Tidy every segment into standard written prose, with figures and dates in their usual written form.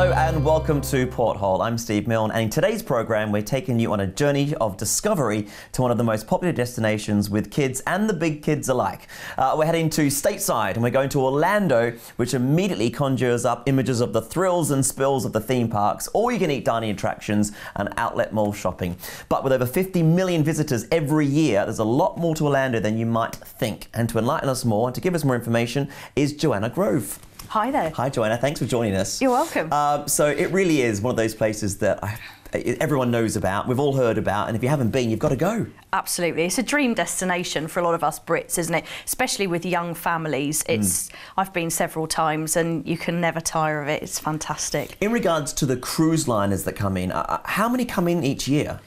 Hello and welcome to Porthole. I'm Steve Milne, and in today's program we're taking you on a journey of discovery to one of the most popular destinations with kids and the big kids alike. We're heading to stateside and we're going to Orlando, which immediately conjures up images of the thrills and spills of the theme parks, all-you-can-eat dining attractions and outlet mall shopping. But with over 50 million visitors every year, there's a lot more to Orlando than you might think. And to enlighten us more and to give us more information is Joanna Grove. Hi there. Hi Joanna, thanks for joining us. You're welcome. So it really is one of those places that everyone knows about, we've all heard about, and if you haven't been, you've got to go. Absolutely. It's a dream destination for a lot of us Brits, isn't it? Especially with young families. I've been several times and you can never tire of it. It's fantastic. In regards to the cruise liners that come in, how many come in each year?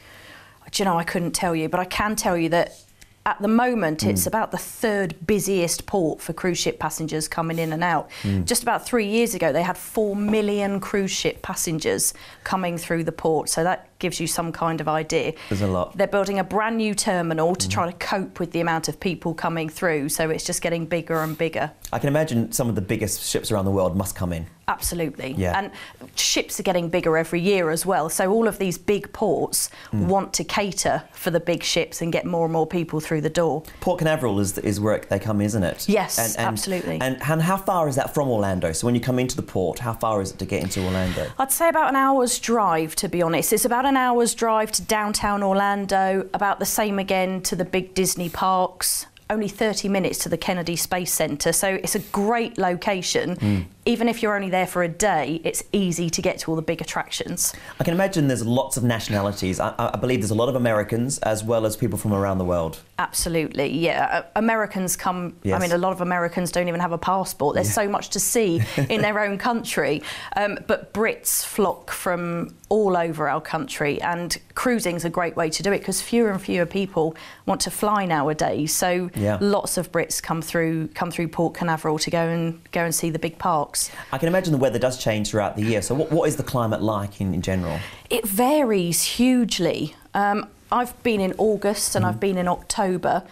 Do you know, I couldn't tell you, but I can tell you that at the moment, it's about the third busiest port for cruise ship passengers coming in and out. Just about 3 years ago, they had 4 million cruise ship passengers coming through the port. So that gives you some kind of idea. There's a lot. They're building a brand new terminal to try to cope with the amount of people coming through. So it's just getting bigger and bigger. I can imagine some of the biggest ships around the world must come in. Absolutely. Yeah. And ships are getting bigger every year as well. So all of these big ports want to cater for the big ships and get more and more people through the door. Port Canaveral is where they come, isn't it? Yes, absolutely. And how far is that from Orlando? So when you come into the port, how far is it to get into Orlando? I'd say about an hour's drive, to be honest. It's about an hour's drive to downtown Orlando, about the same again to the big Disney parks. Only 30 minutes to the Kennedy Space Center, so it's a great location. Even if you're only there for a day, it's easy to get to all the big attractions. I can imagine there's lots of nationalities. I believe there's a lot of Americans as well as people from around the world. Absolutely, yeah. Americans come, yes. I mean, a lot of Americans don't even have a passport. There's so much to see in their own country. But Brits flock from all over our country, and cruising's a great way to do it because fewer and fewer people want to fly nowadays. So lots of Brits come through Port Canaveral to go and see the big parks. I can imagine the weather does change throughout the year. So what is the climate like in general? It varies hugely. I've been in August and I've been in October.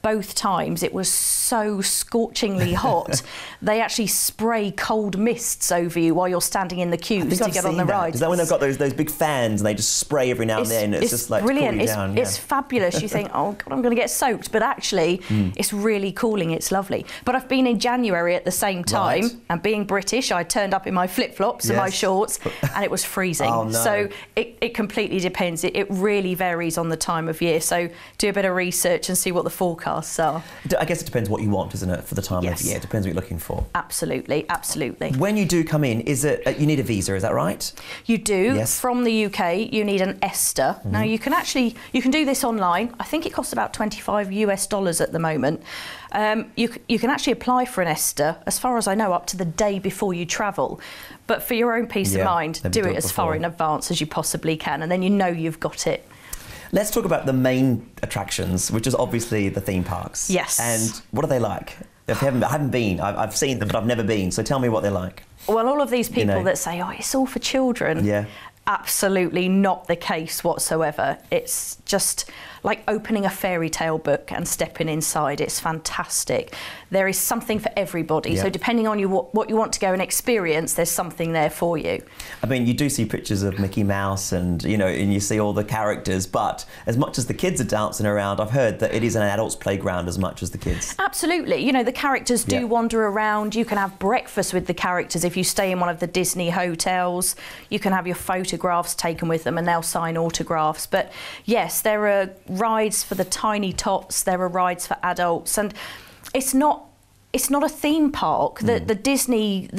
Both times it was so scorchingly hot. They actually spray cold mists over you while you're standing in the queues to get on the rides. Is that when they've got those big fans and they just spray every now and then? It's just like brilliant. Down, it's fabulous. You think, oh God, I'm going to get soaked, but actually it's really cooling. It's lovely. But I've been in January at the same time, and being British, I turned up in my flip-flops and my shorts, and it was freezing. Oh, no. So it completely depends. It really varies on the time of year. So do a bit of research and see what the forecasts are. I guess it depends what you want, doesn't it, for the time of year? It depends what you're looking for. Absolutely, absolutely. When you do come in, is it you need a visa? Is that right? You do. Yes. From the UK, you need an ESTA. Now you can do this online. I think it costs about $25 at the moment. You can actually apply for an ESTA, as far as I know, up to the day before you travel. But for your own peace of mind, do it as far in advance as you possibly can, and then you know you've got it. Let's talk about the main attractions, which is obviously the theme parks. Yes. And what are they like? I haven't been. I've seen them, but I've never been. So tell me what they're like. Well, all of these people that say, oh, it's all for children. Yeah. Absolutely not the case whatsoever. It's just like opening a fairy tale book and stepping inside. It's fantastic. There is something for everybody. So depending on what you want to go and experience, there's something there for you. I mean, you do see pictures of Mickey Mouse and you see all the characters, but as much as the kids are dancing around, I've heard that it is an adult's playground as much as the kids. Absolutely. The characters do wander around. You can have breakfast with the characters if you stay in one of the Disney hotels. You can have your photographs taken with them and they'll sign autographs. But yes, there are rides for the tiny tots, there are rides for adults, and it's not a theme park. The Disney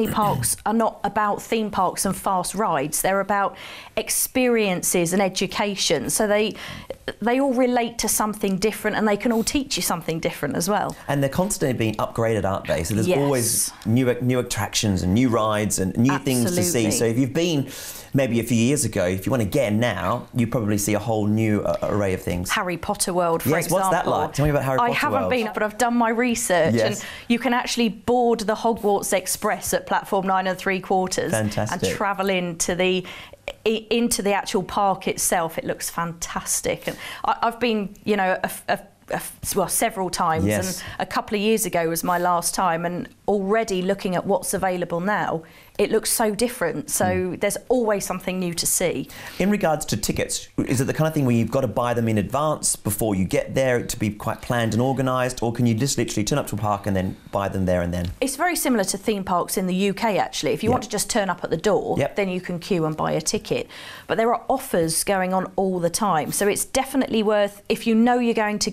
parks are not about theme parks and fast rides. They're about experiences and education. So they all relate to something different, and they can all teach you something different as well. And they're constantly being upgraded, aren't they? So there's always new attractions and new rides and new things to see. So if you've been maybe a few years ago, if you want to get in now, you probably see a whole new array of things. Harry Potter World, for example. What's that like? Tell me about Harry Potter World. I haven't been, but I've done my research. And you can actually board the Hogwarts Express at platform 9 3/4. Fantastic. And travel into the actual park itself. It looks fantastic. And I've been, well, several times, and a couple of years ago was my last time, and already looking at what's available now, it looks so different. So there's always something new to see. In regards to tickets, is it the kind of thing where you've got to buy them in advance before you get there to be quite planned and organised, or can you just literally turn up to a park and then buy them there and then? It's very similar to theme parks in the UK, actually. If you want to just turn up at the door, then you can queue and buy a ticket. But there are offers going on all the time. So it's definitely worth, if you know you're going to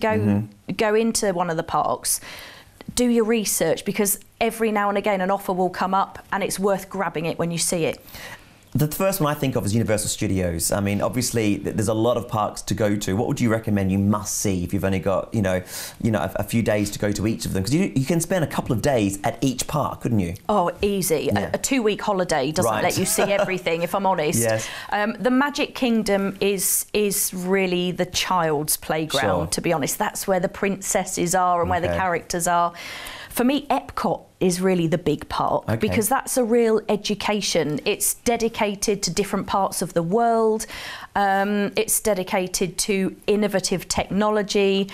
go into one of the parks, do your research, because every now and again an offer will come up and it's worth grabbing it when you see it. The first one I think of is Universal Studios. I mean, obviously, there's a lot of parks to go to. What would you recommend you must see if you've only got, a few days to go to each of them? Because you can spend a couple of days at each park, couldn't you? Oh, easy. A 2-week holiday doesn't let you see everything, if I'm honest. Yes. The Magic Kingdom is really the child's playground, to be honest. That's where the princesses are and where the characters are. For me, Epcot is really the big part, because that's a real education. It's dedicated to different parts of the world. It's dedicated to innovative technology.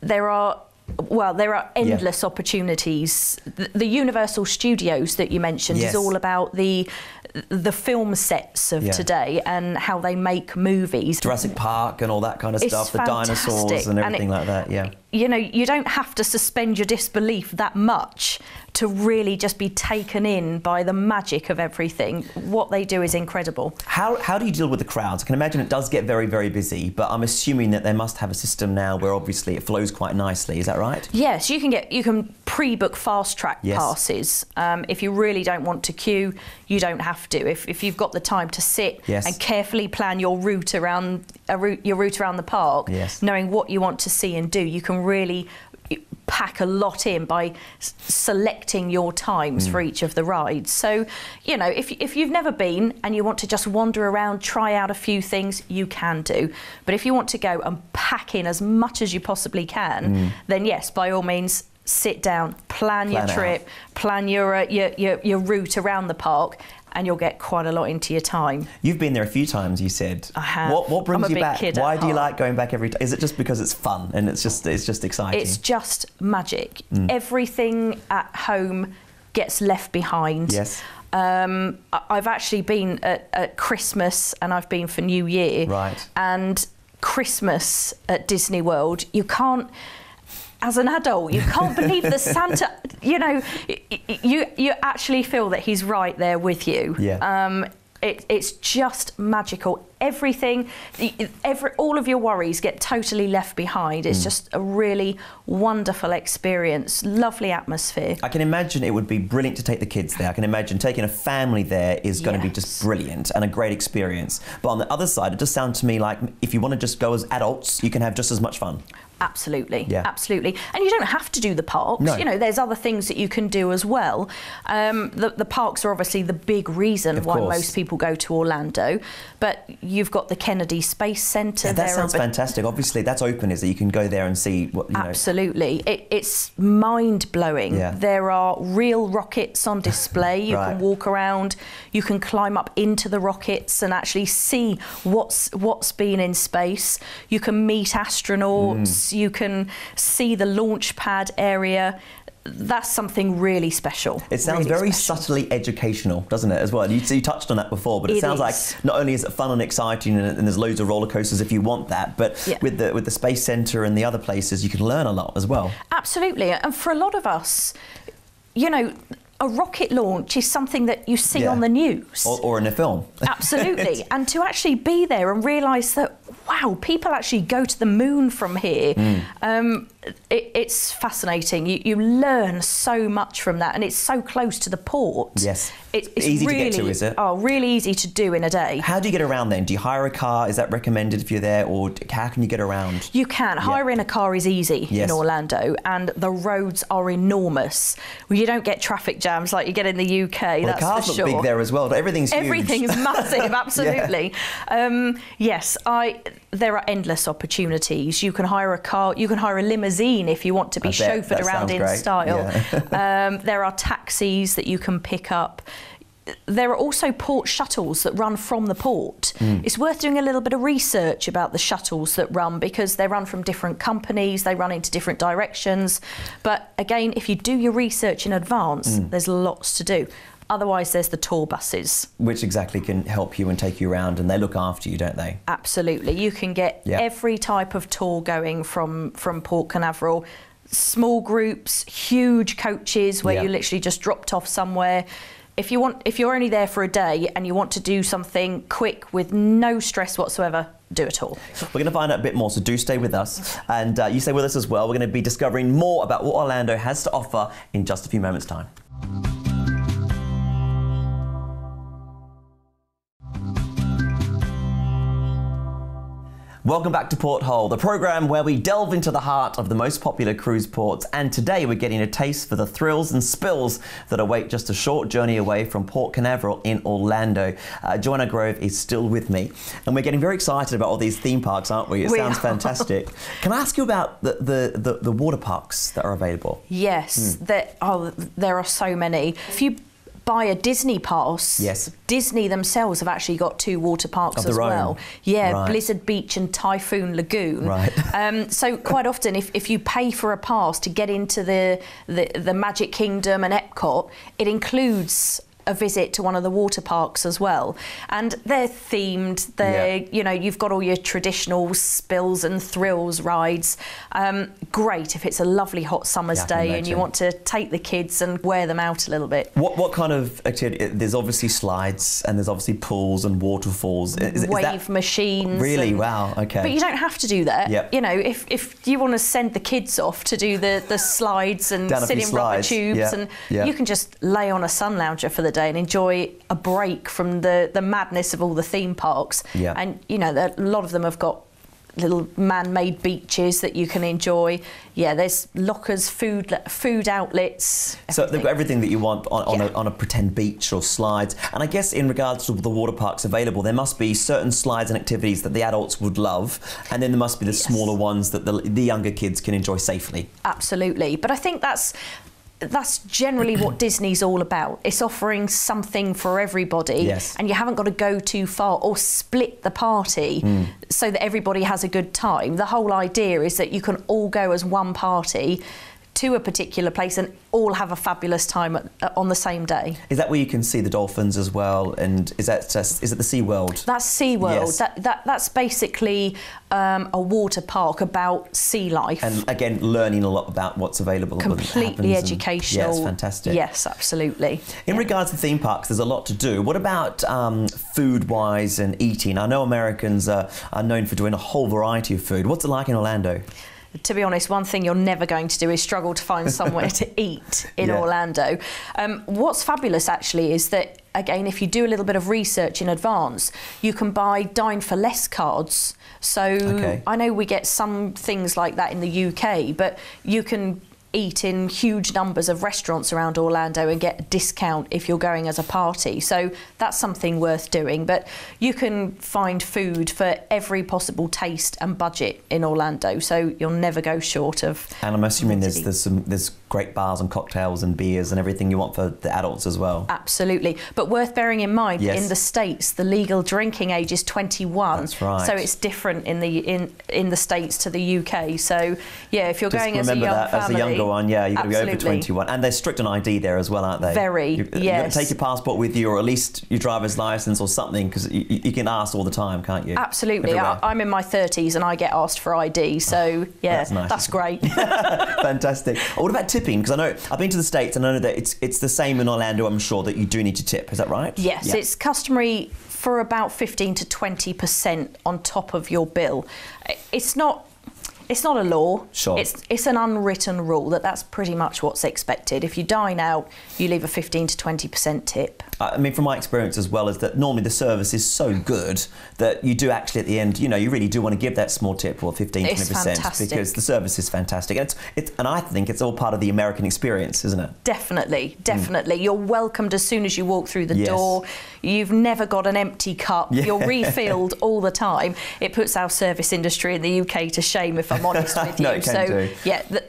There are endless opportunities. The Universal Studios that you mentioned is all about the film sets of today and how they make movies. Jurassic Park and all that kind of stuff, the dinosaurs and everything like that, You know, you don't have to suspend your disbelief that much to really just be taken in by the magic of everything. What they do is incredible. How do you deal with the crowds? I can imagine it does get very, very busy, but I'm assuming that they must have a system now where obviously it flows quite nicely. Is that right? Yes, you can pre-book fast track passes. If you really don't want to queue, you don't have to. If you've got the time to sit and carefully plan your route around the park, knowing what you want to see and do, you can really pack a lot in by selecting your times for each of the rides. So, you know, if you've never been and you want to just wander around, try out a few things, you can do. But if you want to go and pack in as much as you possibly can, then yes, by all means, sit down, plan your trip, plan your route around the park, and you'll get quite a lot into your time. You've been there a few times, you said. I have. What brings you back? Why do you like going back every time? Is it just because it's fun and it's just exciting? It's just magic. Everything at home gets left behind. Yes. I've actually been at Christmas and I've been for New Year. Right. And Christmas at Disney World, you can't, as an adult, you can't believe the Santa, you know, you actually feel that he's right there with you. Yeah. It's just magical. Everything, all of your worries get totally left behind. It's just a really wonderful experience, lovely atmosphere. I can imagine it would be brilliant to take the kids there. I can imagine taking a family there is going to be just brilliant and a great experience. But on the other side, it just sounds to me like if you want to just go as adults, you can have just as much fun. Absolutely, absolutely. And you don't have to do the parks. No. You know, there's other things that you can do as well. The parks are obviously the big reason why most people go to Orlando. But you've got the Kennedy Space Center. Yeah, that sounds fantastic. Obviously, that's open, is that you can go there and see what, you know. Absolutely. It's mind-blowing. Yeah. There are real rockets on display. You can walk around. You can climb up into the rockets and actually see what's been in space. You can meet astronauts. You can see the launch pad area. That's something really special. It sounds very subtly educational, doesn't it, as well? You touched on that before, but it sounds like not only is it fun and exciting and there's loads of roller coasters if you want that, but with the Space Centre and the other places, you can learn a lot as well. Absolutely. And for a lot of us, you know, a rocket launch is something that you see on the news. Or in a film. Absolutely. And to actually be there and realise that, wow, people actually go to the moon from here. It's fascinating. You learn so much from that, and it's so close to the port. Yes. It's easy really, to get to, is it? Oh, really easy to do in a day. How do you get around then? Do you hire a car? Is that recommended if you're there? Or how can you get around? You can. Hiring a car is easy in Orlando, and the roads are enormous. Well, you don't get traffic jams like you get in the UK, well, that's the cars for sure. look big there as well. Everything's huge. Everything's massive, absolutely. Yes, there are endless opportunities. You can hire a car, you can hire a limousine if you want to be chauffeured around in style. There are taxis that you can pick up. There are also port shuttles that run from the port. It's worth doing a little bit of research about the shuttles that run, because they run from different companies, they run into different directions. But again, if you do your research in advance, there's lots to do. Otherwise, there's the tour buses. Which exactly can help you and take you around, and they look after you, don't they? Absolutely. You can get every type of tour going from Port Canaveral. Small groups, huge coaches where you're literally just dropped off somewhere. If you're only there for a day and you want to do something quick with no stress whatsoever, do it all. We're going to find out a bit more, so do stay with us. And you stay with us as well. We're going to be discovering more about what Orlando has to offer in just a few moments' time. Welcome back to Porthole, the programme where we delve into the heart of the most popular cruise ports, and today we're getting a taste for the thrills and spills that await just a short journey away from Port Canaveral in Orlando. Joanna Grove is still with me, and we're getting very excited about all these theme parks, aren't we? It sounds fantastic. Can I ask you about the water parks that are available? Yes, there are so many. If you buy a Disney pass, Disney themselves have actually got 2 water parks as well. Yeah, Blizzard Beach and Typhoon Lagoon. So quite often, if you pay for a pass to get into the Magic Kingdom and Epcot, it includes a visit to one of the water parks as well, and they're themed. You know, you've got all your traditional spills and thrills rides. Great if it's a lovely hot summer's day and you want to take the kids and wear them out a little bit. What kind of activity? There's obviously slides and there's obviously pools and waterfalls. Wave machines. Really? Wow. Okay. But you don't have to do that. You know, if you want to send the kids off to do the slides and sit in rubber tubes, and you can just lay on a sun lounger for the day and enjoy a break from the madness of all the theme parks. And you know, a lot of them have got little man-made beaches that you can enjoy. There's lockers, food outlets. So they've got everything that you want on a pretend beach or slides. And I guess in regards to the water parks available, there must be certain slides and activities that the adults would love, and then there must be the smaller ones that the younger kids can enjoy safely. Absolutely. But I think that's generally what Disney's all about. It's offering something for everybody, and you haven't got to go too far or split the party so that everybody has a good time. The whole idea is that you can all go as one party to a particular place and all have a fabulous time on the same day. Is that where you can see the dolphins as well? And is it the SeaWorld? That's SeaWorld. That's basically a water park about sea life. And again, learning a lot about what's available. Completely educational. Yes, fantastic. Yes, absolutely. In regards to theme parks, there's a lot to do. What about food-wise and eating? I know Americans are known for doing a whole variety of food. What's it like in Orlando? To be honest, one thing you're never going to do is struggle to find somewhere to eat in Orlando. What's fabulous actually is that, again, if you do a little bit of research in advance, you can buy Dine for Less cards. So I know we get some things like that in the UK, but you can eat in huge numbers of restaurants around Orlando and get a discount if you're going as a party. So that's something worth doing. But you can find food for every possible taste and budget in Orlando, so you'll never go short of. And I'm assuming there's great bars and cocktails and beers and everything you want for the adults as well. Absolutely. But worth bearing in mind, in the States, the legal drinking age is 21. That's right. So it's different in the States to the UK. So yeah, if you're going as a young family, one, you've got to be over 21, and they're strict on ID there as well, aren't they? Very. You've got to take your passport with you, or at least your driver's license or something, because you get asked all the time, can't you? Absolutely. I'm in my 30s and I get asked for ID, so that's great. Fantastic. What about tipping? Because I know I've been to the States and I know that it's the same in Orlando. I'm sure that you do need to tip. Is that right? Yes, it's customary for about 15 to 20% on top of your bill. It's not a law. Sure. It's an unwritten rule that's pretty much what's expected. If you dine out, you leave a 15 to 20% tip. I mean, from my experience as well, is that normally the service is so good that you do actually at the end, you know, you really do want to give that small tip, or 15 to 20%, because the service is fantastic. And I think it's all part of the American experience, isn't it? Definitely, definitely. You're welcomed as soon as you walk through the door. You've never got an empty cup. You're refilled all the time. It puts our service industry in the UK to shame, if I'm honest with you.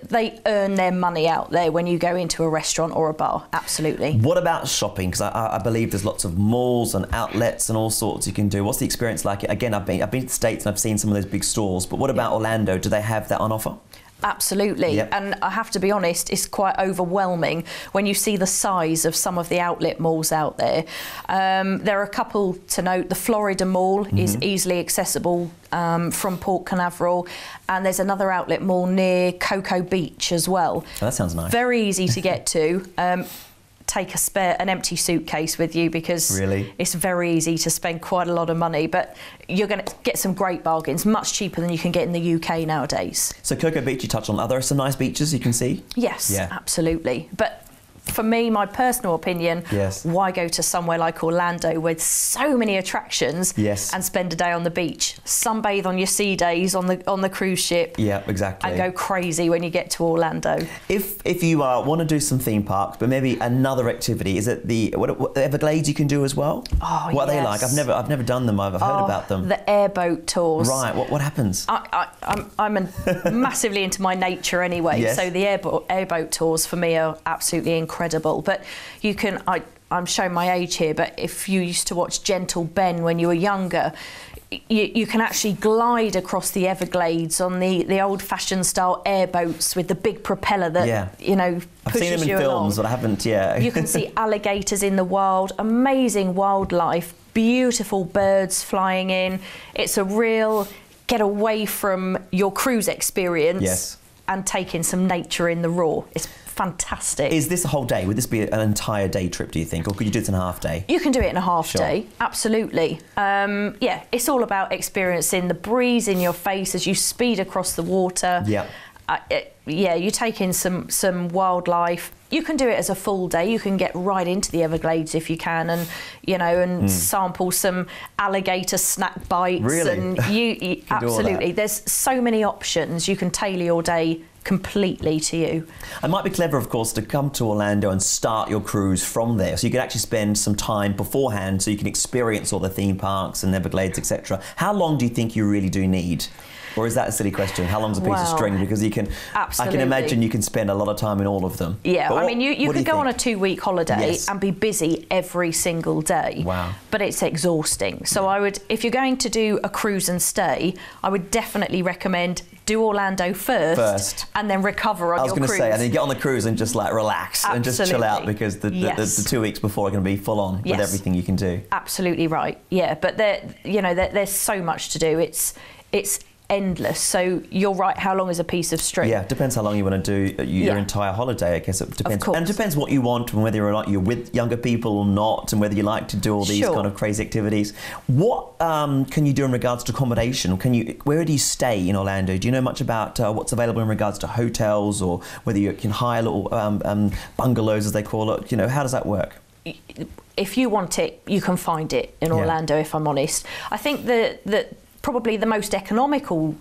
They earn their money out there when you go into a restaurant or a bar. Absolutely. What about shopping? Because I believe there's lots of malls and outlets and all sorts you can do. What's the experience like? Again, I've been to the States and I've seen some of those big stores, but what about Orlando? Do they have that on offer? Absolutely. Yep. And I have to be honest, it's quite overwhelming when you see the size of some of the outlet malls out there. There are a couple to note. The Florida Mall is easily accessible from Port Canaveral, and there's another outlet mall near Cocoa Beach as well. Oh, that sounds nice. Very easy to get to. Take an empty suitcase with you, because it's very easy to spend quite a lot of money, but you're going to get some great bargains, much cheaper than you can get in the UK nowadays. So Cocoa Beach, you touched on. Are there some nice beaches you can see? Yes, absolutely. But for me, my personal opinion, why go to somewhere like Orlando with so many attractions and spend a day on the beach? Sunbathe on your sea days on the cruise ship. Yeah, exactly. And go crazy when you get to Orlando. If you want to do some theme parks, but maybe another activity, is it the Everglades you can do as well? Oh, what are they like? I've never done them. I've heard about them. The airboat tours. Right. What happens? I'm massively into my nature anyway, so the airboat tours for me are absolutely incredible. But you can, I'm showing my age here, but if you used to watch Gentle Ben when you were younger, you can actually glide across the Everglades on the old-fashioned style airboats with the big propeller that you know I've pushes you along. seen them in films, but I haven't. You can see alligators in the wild, amazing wildlife, beautiful birds flying in. It's a real get away from your cruise experience and take in some nature in the raw. It's fantastic. Is this a whole day? Would this be an entire day trip, do you think? Or could you do it in a half day? You can do it in a half day, absolutely. Yeah, it's all about experiencing the breeze in your face as you speed across the water. Yeah. Yeah, you take in some wildlife. You can do it as a full day. You can get right into the Everglades if you can, and you know, and sample some alligator snack bites. Really? And you absolutely. There's so many options. You can tailor your day completely to you. It might be clever, of course, to come to Orlando and start your cruise from there, so you can actually spend some time beforehand, so you can experience all the theme parks and Everglades, etc. How long do you think you really do need? Or is that a silly question? How long's a piece of string? Because you can, I can imagine you can spend a lot of time in all of them. Yeah, I mean, you could go on a 2-week holiday and be busy every single day. Wow. But it's exhausting. So I would, if you're going to do a cruise and stay, I would definitely recommend do Orlando first and then recover on your cruise. I was going to say, and then get on the cruise and just like relax and just chill out, because the 2 weeks before are going to be full on with everything you can do. Absolutely right. Yeah, but there's so much to do. It's endless. So you're right, how long is a piece of string? Yeah, it depends how long you want to do your entire holiday. I guess it depends. And it depends what you want, and whether you're with younger people or not, and whether you like to do all these kind of crazy activities. What can you do in regards to accommodation? Where do you stay in Orlando? Do you know much about what's available in regards to hotels, or whether you can hire little bungalows, as they call it? You know, how does that work? If you want it, you can find it in Orlando, if I'm honest. I think that probably the most economical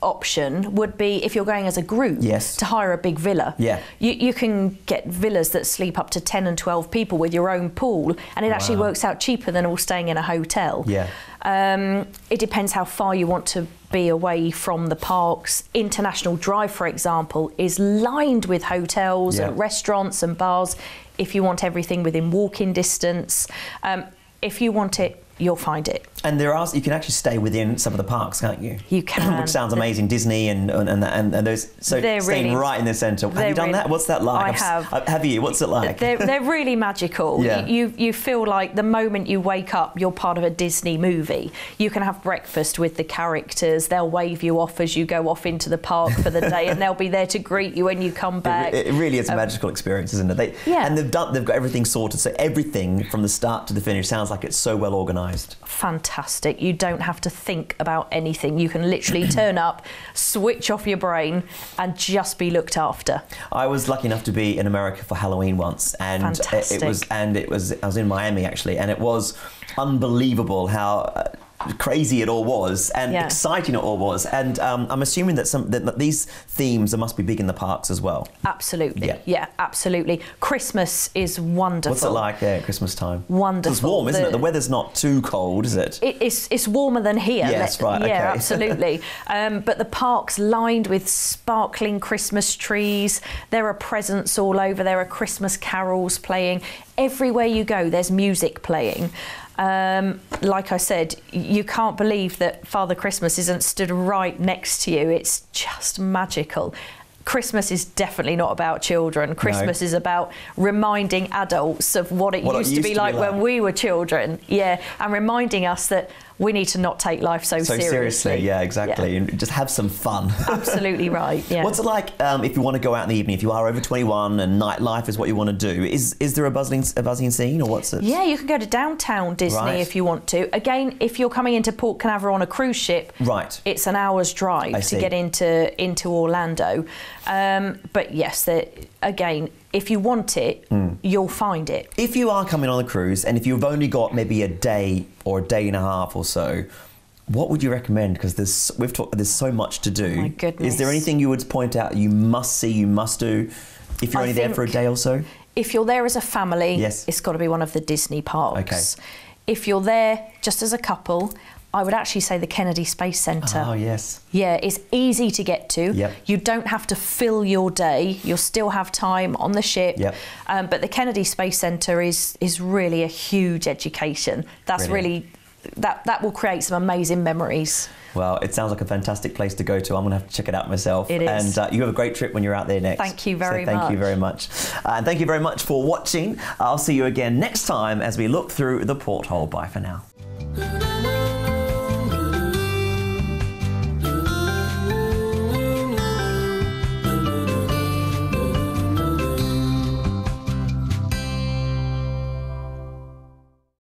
option would be, if you're going as a group, to hire a big villa. Yeah. You can get villas that sleep up to 10 and 12 people with your own pool, and it actually works out cheaper than all staying in a hotel. Yeah. It depends how far you want to be away from the parks. International Drive, for example, is lined with hotels and restaurants and bars if you want everything within walking distance. If you want it, you'll find it. And you can actually stay within some of the parks, can't you? You can. Which sounds amazing. Disney and those. So staying right in the centre. Have you done that? What's that like? I have. Have you? What's it like? They're really magical. Yeah. You feel like the moment you wake up, you're part of a Disney movie. You can have breakfast with the characters. They'll wave you off as you go off into the park for the day, and they'll be there to greet you when you come back. It really is a magical experience, isn't it? And they've got everything sorted, so everything from the start to the finish sounds like it's so well organised. Fantastic. You don't have to think about anything. You can literally turn up, switch off your brain, and just be looked after. I was lucky enough to be in America for Halloween once, and I was in Miami actually, and it was unbelievable how crazy it all was, and exciting it all was, and I'm assuming that these themes must be big in the parks as well. Absolutely, yeah, absolutely. Christmas is wonderful. What's it like at Christmas time? Wonderful. It's warm, isn't it? The weather's not too cold, is it? It's warmer than here. Yes, right. Yeah, okay. Absolutely. But the park's lined with sparkling Christmas trees. There are presents all over. There are Christmas carols playing. Everywhere you go, there's music playing. Like I said, you can't believe that Father Christmas isn't stood right next to you. It's just magical. Christmas is definitely not about children. Christmas is about reminding adults of what it used to be like when we were children. Yeah, and reminding us that we need to not take life so seriously. Yeah, exactly. And just have some fun. Absolutely right. Yeah. What's it like if you want to go out in the evening, if you are over 21 and nightlife is what you want to do? Is there a buzzing scene, or what's it? Yeah, you can go to downtown Disney if you want to. Again, if you're coming into Port Canaveral on a cruise ship, it's an hour's drive to get into Orlando. But yes, again, if you want it, you'll find it. If you are coming on a cruise and if you've only got maybe a day or a day and a half or so, what would you recommend? Because there's so much to do. Oh my goodness. Is there anything you would point out you must see, you must do if you're only there for a day or so? If you're there as a family, it's got to be one of the Disney parks. Okay. If you're there just as a couple, I would actually say the Kennedy Space Centre. Oh, yes. Yeah, it's easy to get to. Yep. You don't have to fill your day. You'll still have time on the ship. Yep. But the Kennedy Space Centre is really a huge education. That's really that will create some amazing memories. Well, it sounds like a fantastic place to go to. I'm going to have to check it out myself. It is. And you have a great trip when you're out there next. Thank you very much. Thank you very much. And thank you very much for watching. I'll see you again next time as we look through the Porthole. Bye for now.